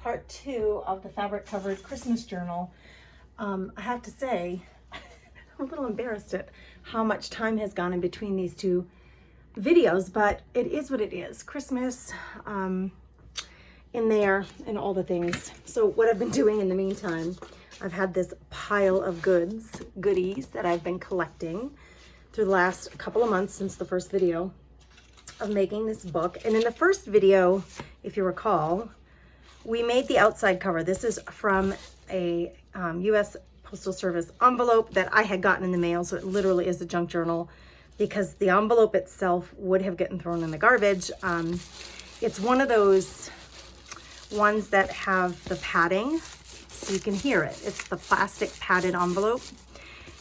part 2 of the fabric covered Christmas journal. I have to say, I'm a little embarrassed at how much time has gone in between these two videos, but it is what it is. Christmas in there and all the things. So what I've been doing in the meantime, I've had this pile of goodies that I've been collecting through the last couple of months since the first video of making this book. And in the first video, if you recall, we made the outside cover. This is from a U.S. Postal Service envelope that I had gotten in the mail, so it literally is a junk journal because the envelope itself would have gotten thrown in the garbage. It's one of those ones that have the padding, so you can hear it. It's the plastic padded envelope,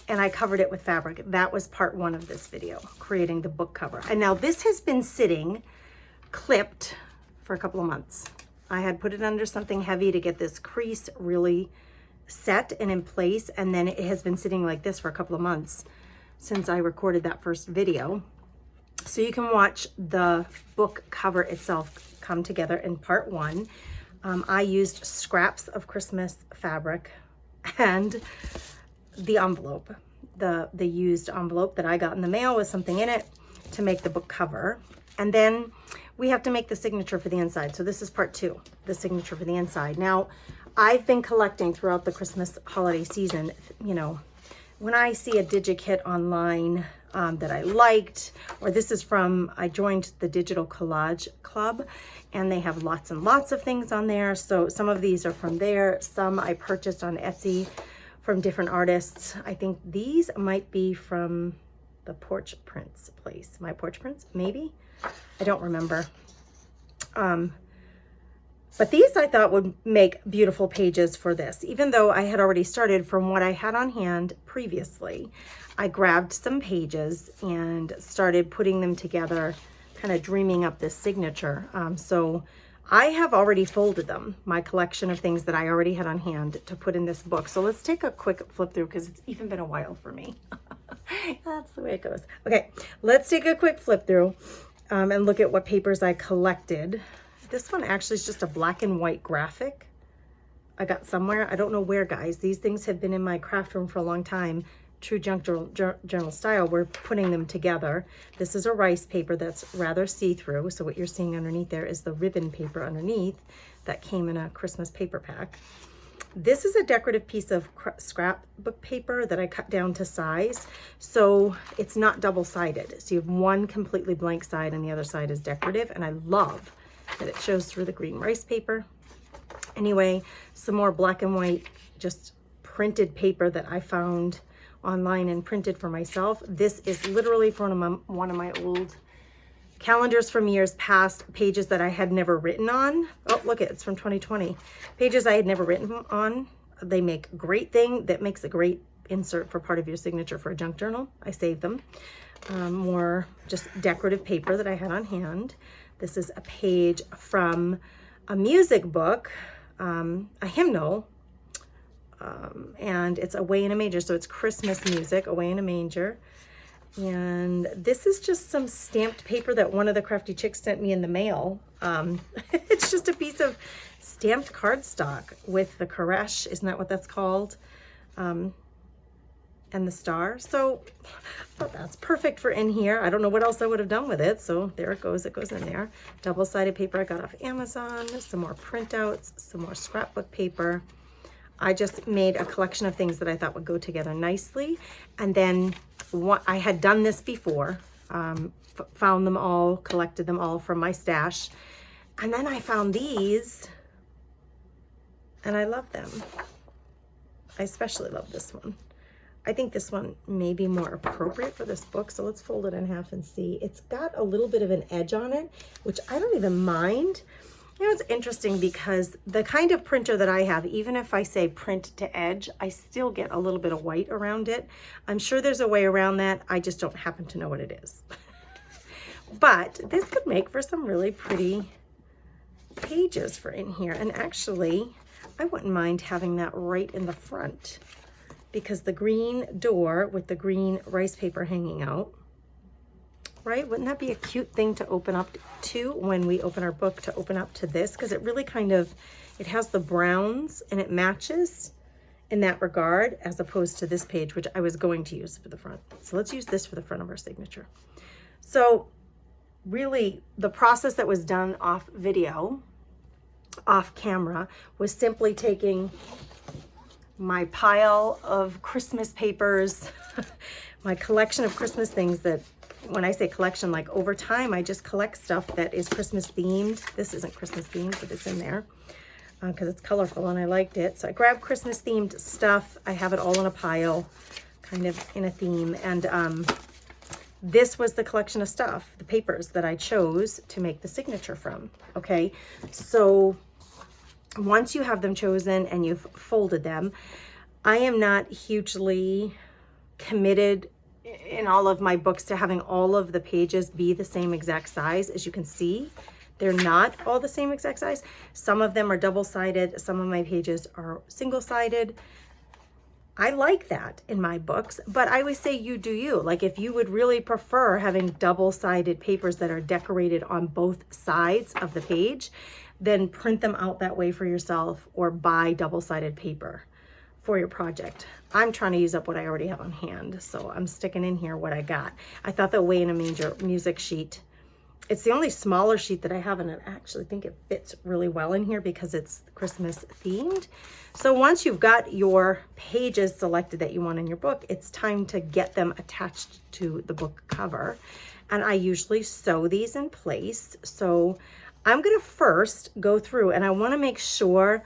and I covered it with fabric. That was part 1 of this video, creating the book cover. And now this has been sitting clipped for a couple of months. I had put it under something heavy to get this crease really set and in place, and then it has been sitting like this for a couple of months since I recorded that first video. So you can watch the book cover itself come together in part 1. I used scraps of Christmas fabric and the envelope, the used envelope that I got in the mail with something in it to make the book cover. And then we have to make the signature for the inside. So this is part 2, the signature for the inside. Now, I've been collecting throughout the Christmas holiday season, you know, when I see a DigiKit online that I liked, or this is from, I joined the Digital Collage Club, and they have lots and lots of things on there. So some of these are from there. Some I purchased on Etsy from different artists. I think these might be from the Porch Prints place. My Porch Prints, maybe? I don't remember. But these I thought would make beautiful pages for this. Even though I had already started from what I had on hand previously, I grabbed some pages and started putting them together, kind of dreaming up this signature. So I have already folded them, my collection of things that I already had on hand to put in this book. So let's take a quick flip through because it's even been a while for me. That's the way it goes. Okay, let's take a quick flip through and look at what papers I collected. This one actually is just a black and white graphic I got somewhere. I don't know where, guys. These things have been in my craft room for a long time. True junk journal style. We're putting them together. This is a rice paper that's rather see-through. So what you're seeing underneath there is the ribbon paper underneath that came in a Christmas paper pack. This is a decorative piece of scrapbook paper that I cut down to size. So it's not double-sided. So you have one completely blank side and the other side is decorative. And I love that it shows through the green rice paper. Anyway, some more black and white, just printed paper that I found online and printed for myself. This is literally from one of my old calendars from years past, pages that I had never written on. Oh, look, it's from 2020. Pages I had never written on. They make a great thing that makes a great insert for part of your signature for a junk journal. I saved them. More just decorative paper that I had on hand. This is a page from a music book, a hymnal, and it's Away in a Manger. So it's Christmas music, Away in a Manger. And this is just some stamped paper that one of the crafty chicks sent me in the mail. It's just a piece of stamped cardstock with the Koresh, isn't that what that's called? And the star. So oh, that's perfect for in here. I don't know what else I would have done with it. So there it goes. It goes in there. Double-sided paper I got off Amazon. Some more printouts, some more scrapbook paper. I just made a collection of things that I thought would go together nicely. And then I had done this before, found them all, collected them all from my stash. And then I found these and I love them. I especially love this one. I think this one may be more appropriate for this book. So let's fold it in half and see. It's got a little bit of an edge on it, which I don't even mind. You know, it's interesting because the kind of printer that I have, even if I say print to edge, I still get a little bit of white around it. I'm sure there's a way around that. I just don't happen to know what it is. But this could make for some really pretty pages for in here. And actually, I wouldn't mind having that right in the front, because the green door with the green rice paper hanging out, right? Wouldn't that be a cute thing to open up to when we open our book, to open up to this? Because it really kind of It has the browns and it matches in that regard, as opposed to this page, which I was going to use for the front. So let's use this for the front of our signature. So really the process that was done off video, off camera, was simply taking my pile of Christmas papers, my collection of Christmas things that, when I say collection, like over time, I just collect stuff that is Christmas themed. This isn't Christmas themed, but it's in there because it's colorful and I liked it. So I grabbed Christmas themed stuff. I have it all in a pile, kind of in a theme. And this was the collection of stuff, the papers that I chose to make the signature from. Okay, so once you have them chosen and you've folded them, I am not hugely committed in all of my books to having all of the pages be the same exact size. As you can see, they're not all the same exact size. Some of them are double-sided. Some of my pages are single-sided. I like that in my books, but I always say you do you. Like if you would really prefer having double-sided papers that are decorated on both sides of the page, then print them out that way for yourself or buy double-sided paper for your project. I'm trying to use up what I already have on hand, so I'm sticking in here what I got. I thought the Way in a Manger music sheet, it's the only smaller sheet that I have, and I actually think it fits really well in here because it's Christmas themed. So once you've got your pages selected that you want in your book, it's time to get them attached to the book cover. And I usually sew these in place. So I'm gonna first go through and I wanna make sure,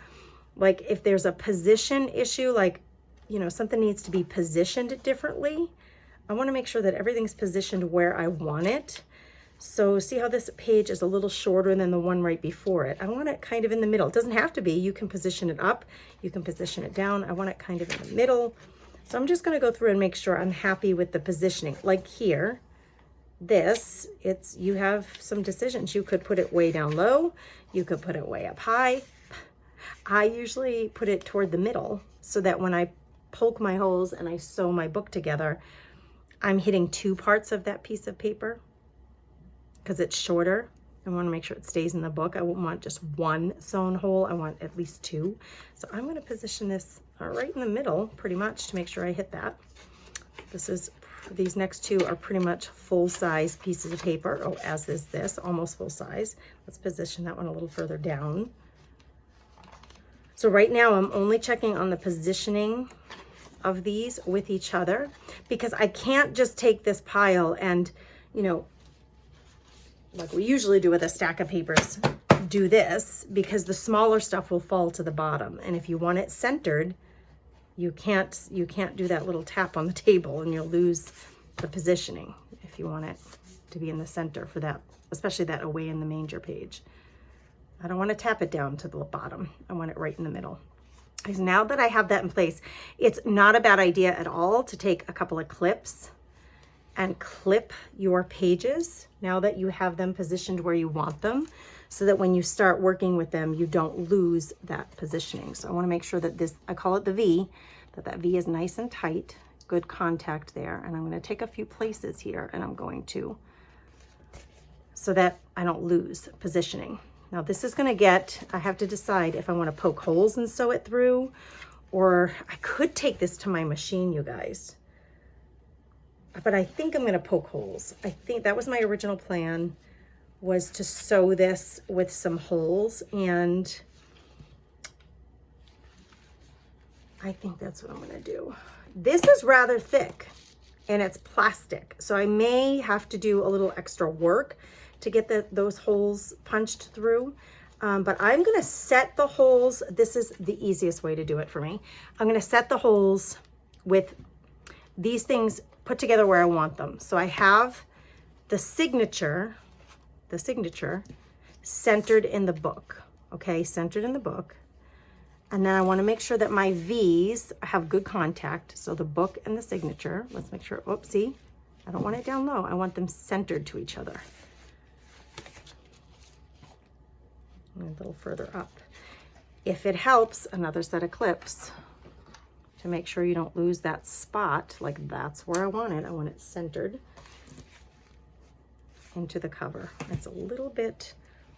like if there's a position issue, like, you know, something needs to be positioned differently, I wanna make sure that everything's positioned where I want it. So see how this page is a little shorter than the one right before it. I want it kind of in the middle. It doesn't have to be. You can position it up. You can position it down. I want it kind of in the middle. So I'm just going to go through and make sure I'm happy with the positioning. Like here, this, you have some decisions. You could put it way down low. You could put it way up high. I usually put it toward the middle so that when I poke my holes and I sew my book together, I'm hitting two parts of that piece of paper. Because it's shorter, I want to make sure it stays in the book. I won't want just one sewn hole. I want at least two. So I'm going to position this right in the middle pretty much to make sure I hit that. These next two are pretty much full-size pieces of paper. Oh, as is this, almost full size. Let's position that one a little further down. So right now I'm only checking on the positioning of these with each other because I can't just take this pile and, you know, like we usually do with a stack of papers, do this, because the smaller stuff will fall to the bottom. And if you want it centered, you can't do that little tap on the table and you'll lose the positioning if you want it to be in the center for that, especially that Away in the Manger page. I don't want to tap it down to the bottom. I want it right in the middle. Because now that I have that in place, it's not a bad idea at all to take a couple of clips and clip your pages now that you have them positioned where you want them, so that when you start working with them, you don't lose that positioning. So I want to make sure that this, I call it the V, that V is nice and tight, good contact there. And I'm going to take a few places here and I'm going to, so that I don't lose positioning. Now this is going to get, I have to decide if I want to poke holes and sew it through, or I could take this to my machine, you guys. But I think I'm going to poke holes. I think that was my original plan, was to sew this with some holes, and I think that's what I'm going to do. This is rather thick and it's plastic, so I may have to do a little extra work to get those holes punched through. But I'm going to set the holes. This is the easiest way to do it for me. I'm going to set the holes with these things put together where I want them. So I have the signature centered in the book, okay, centered in the book. And then I want to make sure that my V's have good contact. So the book and the signature, let's make sure, oopsie, I don't want it down low. I want them centered to each other. And a little further up. If it helps, another set of clips to make sure you don't lose that spot. Like that's where I want it. I want it centered into the cover. It's a little bit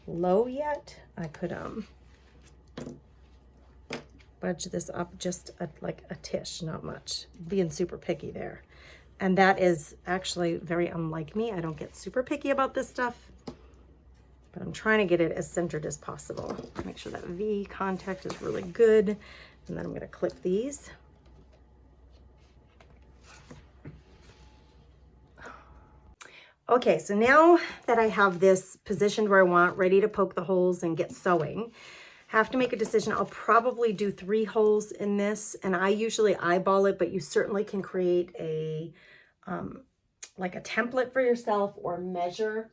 low yet. I could budge this up just like a tish, not much. Being super picky there. And that is actually very unlike me. I don't get super picky about this stuff, but I'm trying to get it as centered as possible. Make sure that V contact is really good. And then I'm gonna clip these. Okay, so now that I have this positioned where I want, ready to poke the holes and get sewing, have to make a decision. I'll probably do 3 holes in this, and I usually eyeball it, but you certainly can create a like a template for yourself or measure,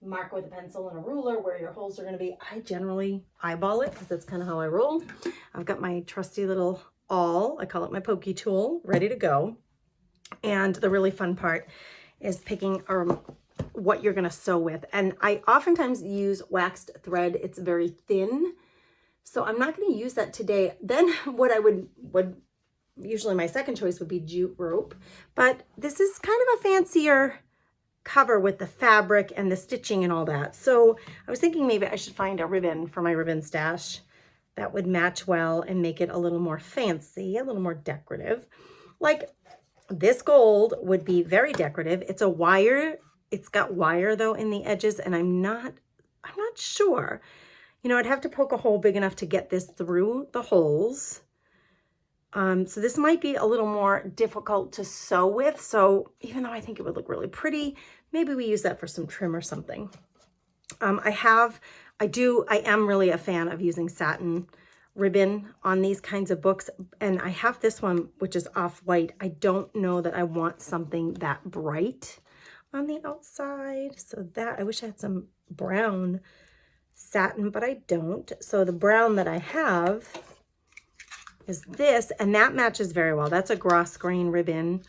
mark with a pencil and a ruler where your holes are going to be. I generally eyeball it because that's kind of how I roll. I've got my trusty little awl, I call it my pokey tool, ready to go. And the really fun part is picking what you're going to sew with. And I oftentimes use waxed thread. It's very thin. So I'm not going to use that today. Then what I would usually my second choice would be jute rope, but this is kind of a fancier cover with the fabric and the stitching and all that. So I was thinking maybe I should find a ribbon for my ribbon stash that would match well and make it a little more fancy, a little more decorative. Like this gold would be very decorative. It's a wire. It's got wire though in the edges, and I'm not sure. You know, I'd have to poke a hole big enough to get this through the holes. So this might be a little more difficult to sew with. So even though I think it would look really pretty, maybe we use that for some trim or something. I am really a fan of using satin ribbon on these kinds of books. And I have this one, which is off-white. I don't know that I want something that bright on the outside. So that, I wish I had some brown satin, but I don't. So the brown that I have is this, and that matches very well. That's a gross grain ribbon.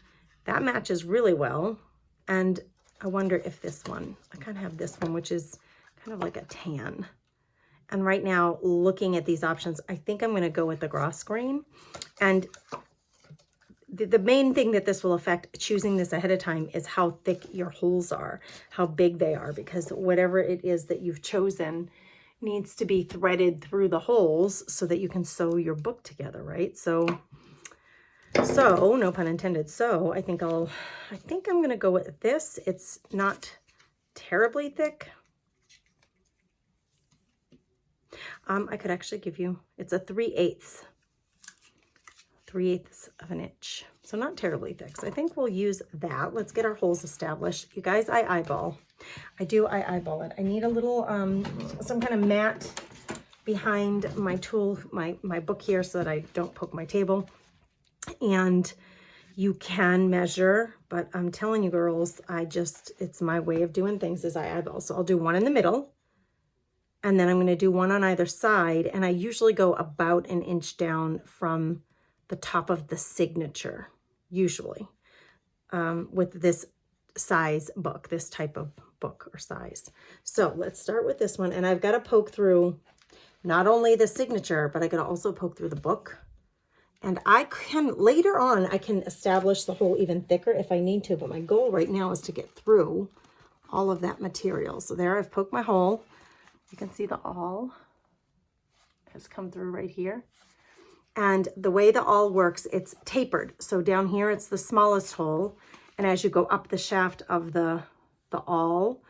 That matches really well. And I wonder if this one, I kind of have this one, which is kind of like a tan. And right now, looking at these options, I think I'm going to go with the gross grain. And the main thing that this will affect, choosing this ahead of time, is how thick your holes are, how big they are, because whatever it is that you've chosen needs to be threaded through the holes so that you can sew your book together, right? So no pun intended. So I think I'm going to go with this. It's not terribly thick. I could actually give you, it's a 3/8 of an inch. So not terribly thick. So I think we'll use that. Let's get our holes established. You guys, I eyeball it. I need a little, some kind of mat behind my tool, my book here, so that I don't poke my table. And you can measure, but I'm telling you girls, it's my way of doing things is I eyeball. So I'll do one in the middle, and then I'm going to do one on either side. And I usually go about an inch down from the top of the signature, usually, with this size book, this type of book or size. So let's start with this one. And I've got to poke through not only the signature, but I got to also poke through the book. And later on, I can establish the hole even thicker if I need to, but my goal right now is to get through all of that material. So there, I've poked my hole. You can see the awl has come through right here. And the way the awl works, it's tapered. So down here, it's the smallest hole. And as you go up the shaft of the awl,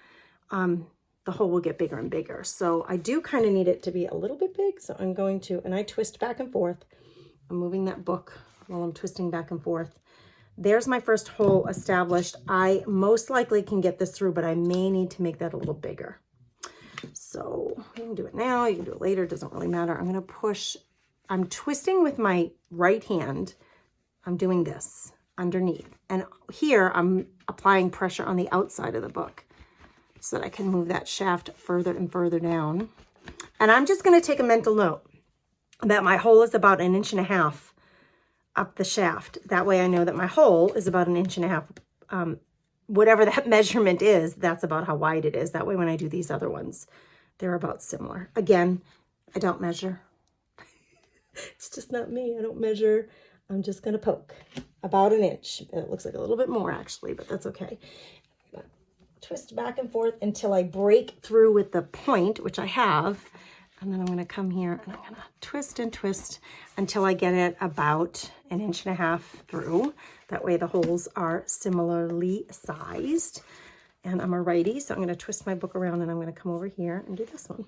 the hole will get bigger and bigger. So I do kind of need it to be a little bit big. So I'm going to, and I twist back and forth. I'm moving that book while I'm twisting back and forth. There's my first hole established. I most likely can get this through, but I may need to make that a little bigger. So you can do it now, you can do it later, it doesn't really matter. I'm going to push, I'm twisting with my right hand. I'm doing this underneath. And here I'm applying pressure on the outside of the book so that I can move that shaft further and further down. And I'm just going to take a mental note that my hole is about 1.5 inches up the shaft. That way I know that my hole is about 1.5 inches. Whatever that measurement is, that's about how wide it is. That way when I do these other ones, they're about similar. Again, I don't measure. It's just not me. I don't measure. I'm just going to poke about 1 inch. It looks like a little bit more actually, but that's okay. Twist back and forth until I break through with the point, which I have, And then I'm going to come here and I'm going to twist and twist until I get it about 1.5 inches through. That way the holes are similarly sized. And I'm a righty, so I'm going to twist my book around and I'm going to come over here and do this one.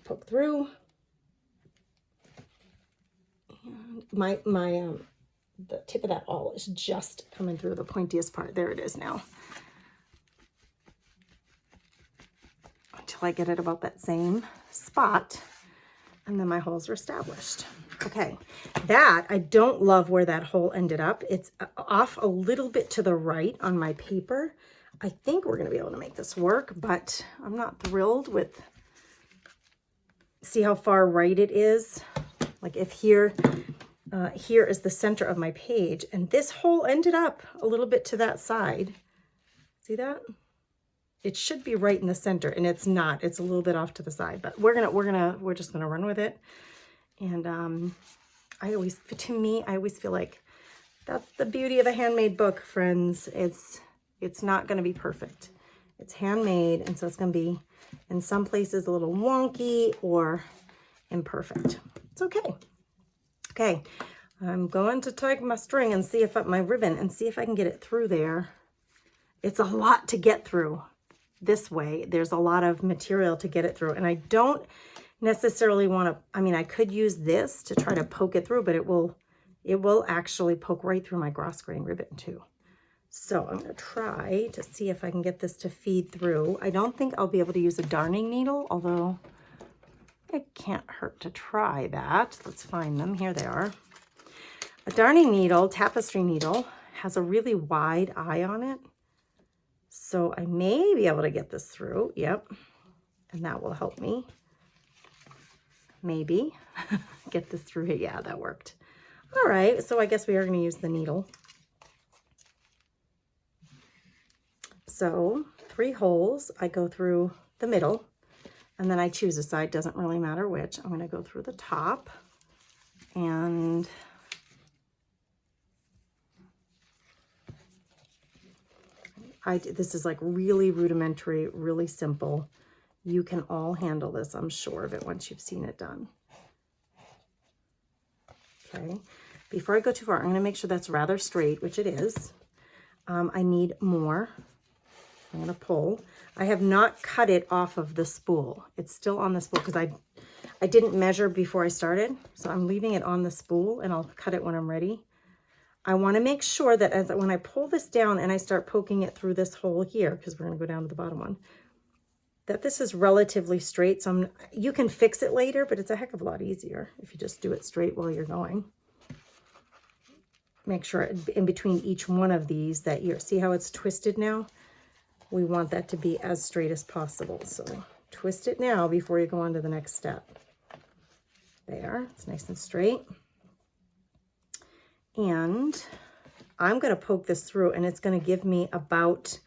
Poke through. And the tip of that awl is just coming through the pointiest part. There it is now. Until I get it about that same spot, and then my holes are established. Okay, that, I don't love where that hole ended up. It's off a little bit to the right on my paper. I think we're gonna be able to make this work, but I'm not thrilled with, see how far right it is? Like if here is the center of my page, and this hole ended up a little bit to that side. See that? It should be right in the center, and it's not. It's a little bit off to the side, but we're just gonna run with it. And I always feel like that's the beauty of a handmade book, friends. It's not gonna be perfect. It's handmade, and so it's gonna be in some places a little wonky or imperfect. It's okay. Okay, I'm going to take my string and see if my ribbon and see if I can get it through there. It's a lot to get through this way. There's a lot of material to get it through, and I don't necessarily want to, I mean, I could use this to try to poke it through, but it will actually poke right through my gross grain ribbon too. So I'm going to try to see if I can get this to feed through. I don't think I'll be able to use a darning needle, although it can't hurt to try that. Let's find them. Here they are. A darning needle, tapestry needle, has a really wide eye on it. So I may be able to get this through. Yep. And that will help me. Maybe get this through. Yeah, that worked. All right. So I guess we are going to use the needle. So 3 holes. I go through the middle, and then I choose a side. Doesn't really matter which. I'm going to go through the top, and this is like really rudimentary, really simple. You can all handle this, I'm sure of it, once you've seen it done. Okay, before I go too far, I'm going to make sure that's rather straight, which it is. I need more. I'm going to pull. I have not cut it off of the spool. It's still on the spool because I didn't measure before I started, so I'm leaving it on the spool, and I'll cut it when I'm ready. I want to make sure that when I pull this down and I start poking it through this hole here, because we're going to go down to the bottom one, that this is relatively straight. So you can fix it later, but it's a heck of a lot easier if you just do it straight while you're going. Make sure in between each one of these that see how it's twisted now? We want that to be as straight as possible. So twist it now before you go on to the next step. There, it's nice and straight. And I'm going to poke this through, and it's going to give me about,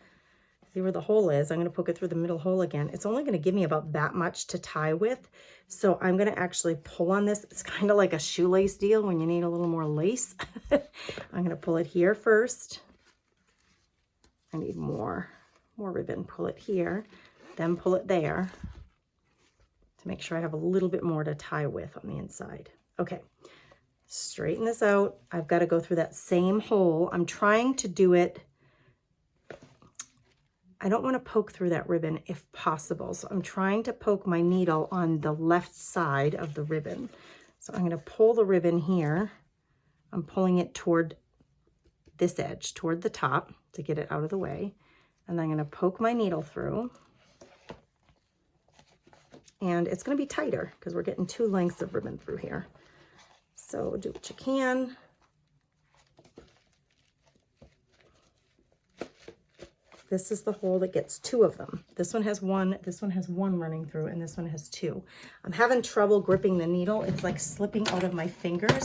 see where the hole is? I'm going to poke it through the middle hole again. It's only going to give me about that much to tie with. So I'm going to actually pull on this. It's kind of like a shoelace deal when you need a little more lace. I'm going to pull it here first. I need more ribbon. Pull it here, then pull it there to make sure I have a little bit more to tie with on the inside. Okay. Straighten this out. I've got to go through that same hole. I'm trying to do it. I don't want to poke through that ribbon if possible. So I'm trying to poke my needle on the left side of the ribbon. So I'm going to pull the ribbon here. I'm pulling it toward this edge, toward the top to get it out of the way. And I'm going to poke my needle through. And it's going to be tighter because we're getting 2 lengths of ribbon through here. So do what you can. This is the hole that gets 2 of them. This one has 1, this one has 1 running through, and this one has 2. I'm having trouble gripping the needle. It's like slipping out of my fingers.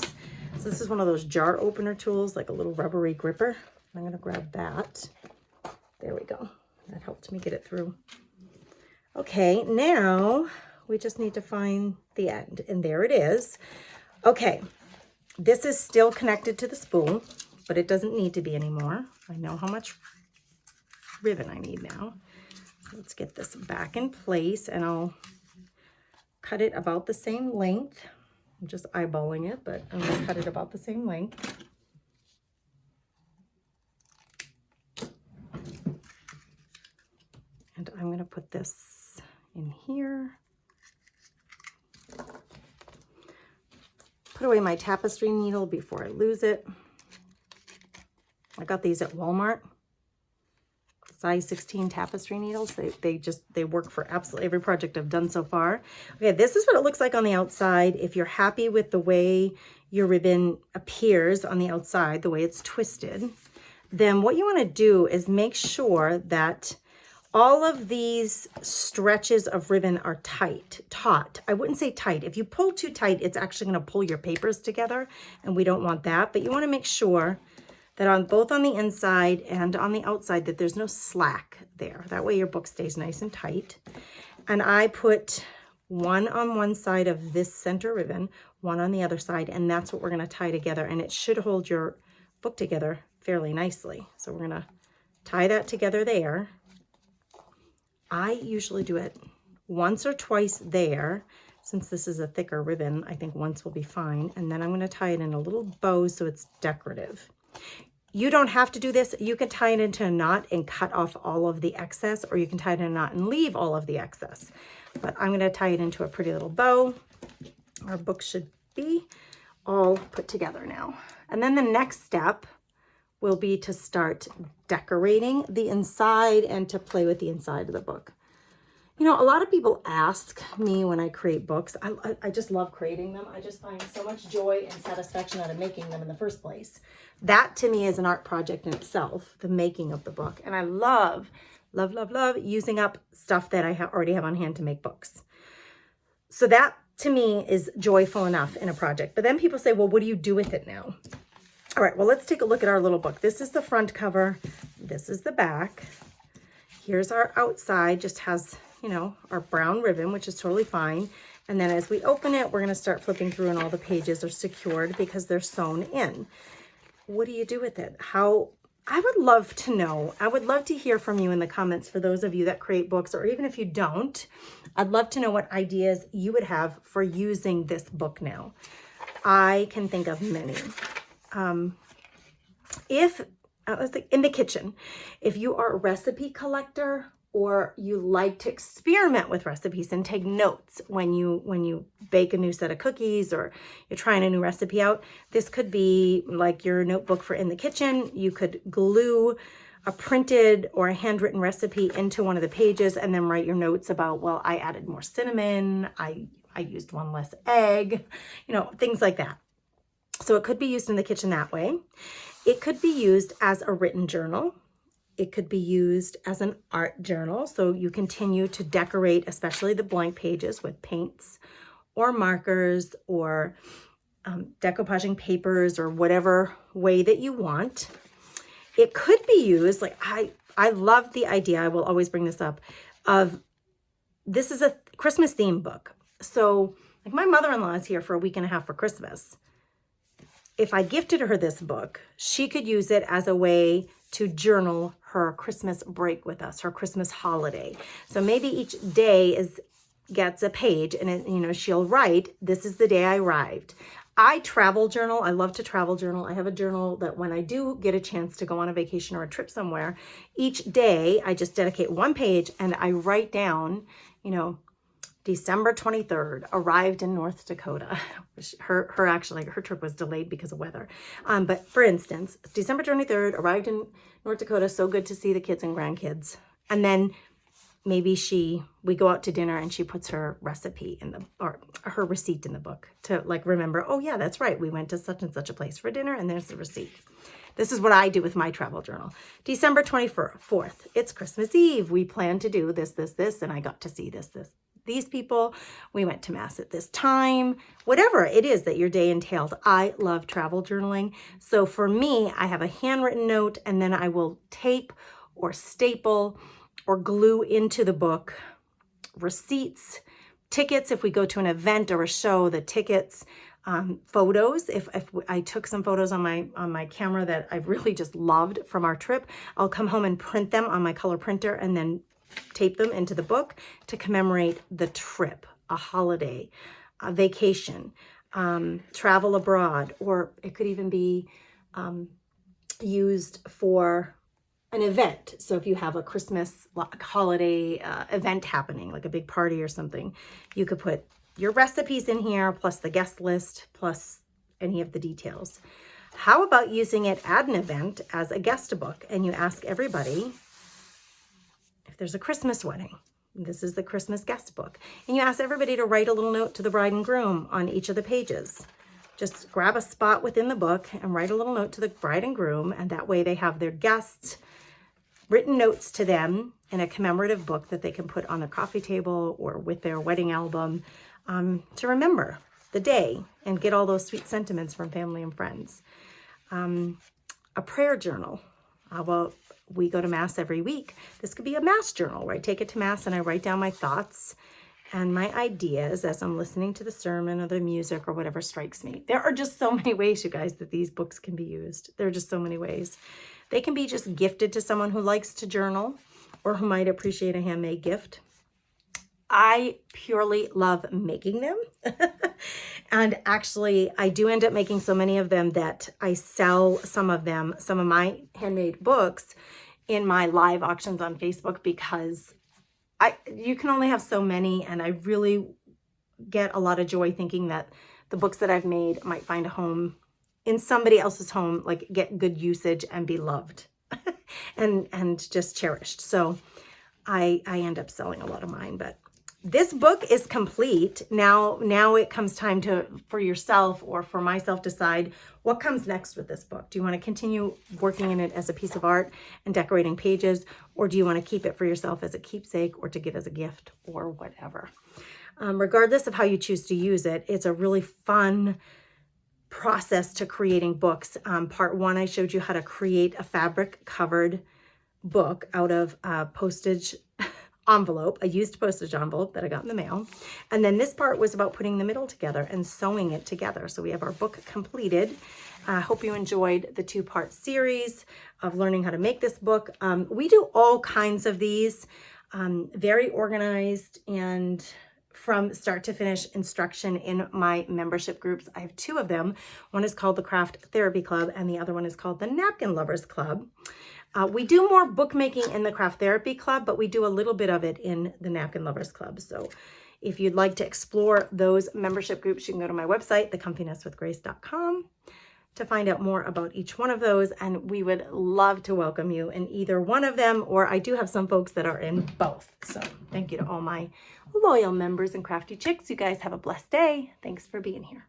So this is one of those jar opener tools, like a little rubbery gripper. I'm going to grab that. There we go. That helped me get it through. Okay, now we just need to find the end, and there it is. Okay, this is still connected to the spool, but it doesn't need to be anymore. I know how much ribbon I need now. So let's get this back in place, and cut it about the same length. I'm just eyeballing it, but I'm going to cut it about the same length. And I'm going to put this in here. Put away my tapestry needle before I lose it. I got these at Walmart. Size 16 tapestry needles. They work for absolutely every project I've done so far. Okay, this is what it looks like on the outside. If you're happy with the way your ribbon appears on the outside, the way it's twisted, then what you want to do is make sure that all of these stretches of ribbon are taut. I wouldn't say tight. If you pull too tight, it's actually going to pull your papers together, and we don't want that. But you want to make sure that both on the inside and on the outside that there's no slack there. That way your book stays nice and tight. And I put one on one side of this center ribbon, one on the other side, and that's what we're going to tie together. And it should hold your book together fairly nicely. So we're going to tie that together there. I usually do it once or twice there. Since this is a thicker ribbon, I think once will be fine. And then I'm going to tie it in a little bow so it's decorative. You don't have to do this. You can tie it into a knot and cut off all of the excess, or you can tie it in a knot and leave all of the excess. But I'm going to tie it into a pretty little bow. Our book should be all put together now. And then the next step will be to start decorating the inside and to play with the inside of the book. You know, a lot of people ask me when I create books. I just love creating them. I just find so much joy and satisfaction out of making them in the first place. That to me is an art project in itself, the making of the book. And I love, love, love, love using up stuff that I already have on hand to make books. So that to me is joyful enough in a project. But then people say, well, what do you do with it now? All right, well, let's take a look at our little book. This is the front cover. This is the back. Here's our outside, just has, you know, our brown ribbon, which is totally fine. And then as we open it, we're going to start flipping through and all the pages are secured because they're sewn in. What do you do with it? I would love to know. I would love to hear from you in the comments for those of you that create books, or even if you don't, I'd love to know what ideas you would have for using this book now. I can think of many. In the kitchen, if you are a recipe collector, or you like to experiment with recipes and take notes when you bake a new set of cookies or you're trying a new recipe out, this could be like your notebook for in the kitchen. You could glue a printed or a handwritten recipe into one of the pages and then write your notes about, well, I added more cinnamon, I used one less egg, you know, things like that. So it could be used in the kitchen that way. It could be used as a written journal. It could be used as an art journal. So you continue to decorate, especially the blank pages, with paints or markers or decoupaging papers or whatever way that you want. It could be used, like I love the idea, I will always bring this up, of this is a Christmas theme book. So like my mother-in-law is here for a week and a half for Christmas. If I gifted her this book, she could use it as a way to journal her Christmas break with us, her Christmas holiday. So maybe each day gets a page and it, you know, she'll write, this is the day I arrived. I travel journal. I love to travel journal. I have a journal that when I do get a chance to go on a vacation or a trip somewhere, each day I just dedicate one page and I write down, you know, December 23rd, arrived in North Dakota. Her trip was delayed because of weather. But for instance, December 23rd, arrived in North Dakota. So good to see the kids and grandkids. And then maybe we go out to dinner and she puts her recipe or her receipt in the book to like remember, oh yeah, that's right. We went to such and such a place for dinner and there's the receipt. This is what I do with my travel journal. December 24th, it's Christmas Eve. We planned to do this, and I got to see these people. We went to Mass at this time, whatever it is that your day entailed. I love travel journaling. So for me, I have a handwritten note and then I will tape or staple or glue into the book receipts, tickets if we go to an event or a show, the tickets, photos. If I took some photos on my camera that I've really just loved from our trip, I'll come home and print them on my color printer and then tape them into the book to commemorate the trip. a holiday, a vacation, travel abroad, or it could even be used for an event. So if you have a Christmas holiday event happening, like a big party or something, you could put your recipes in here, plus the guest list, plus any of the details. How about using it at an event as a guest book, and you ask everybody if there's a Christmas wedding. This is the Christmas guest book. And you ask everybody to write a little note to the bride and groom on each of the pages. Just grab a spot within the book and write a little note to the bride and groom, and that way they have their guests written notes to them in a commemorative book that they can put on their coffee table or with their wedding album to remember the day and get all those sweet sentiments from family and friends. A prayer journal. Well, we go to Mass every week. This could be a Mass journal where I take it to Mass and I write down my thoughts and my ideas as I'm listening to the sermon or the music or whatever strikes me. There are just so many ways, you guys, that these books can be used. There are just so many ways. They can be just gifted to someone who likes to journal or who might appreciate a handmade gift. I purely love making them. And actually, I do end up making so many of them that I sell some of my handmade books in my live auctions on Facebook, because you can only have so many, and I really get a lot of joy thinking that the books that I've made might find a home in somebody else's home, like get good usage and be loved and just cherished. So I end up selling a lot of mine, but this book is complete. Now it comes time for yourself or for myself decide what comes next with this book. Do you want to continue working in it as a piece of art and decorating pages, or do you want to keep it for yourself as a keepsake or to give as a gift or whatever? Regardless of how you choose to use it, it's a really fun process to creating books. Part 1, I showed you how to create a fabric covered book out of a postage envelope, a used postage envelope that I got in the mail. And then this part was about putting the middle together and sewing it together. So we have our book completed. I hope you enjoyed the 2-part series of learning how to make this book. We do all kinds of these, very organized and from start to finish instruction in my membership groups. I have 2 of them. One is called the Craft Therapy Club and the other one is called the Napkin Lovers Club. We do more bookmaking in the Craft Therapy Club, but we do a little bit of it in the Napkin Lovers Club. So if you'd like to explore those membership groups, you can go to my website, thecomfinesswithgrace.com, to find out more about each one of those. And we would love to welcome you in either one of them, or I do have some folks that are in both. So thank you to all my loyal members and crafty chicks. You guys have a blessed day. Thanks for being here.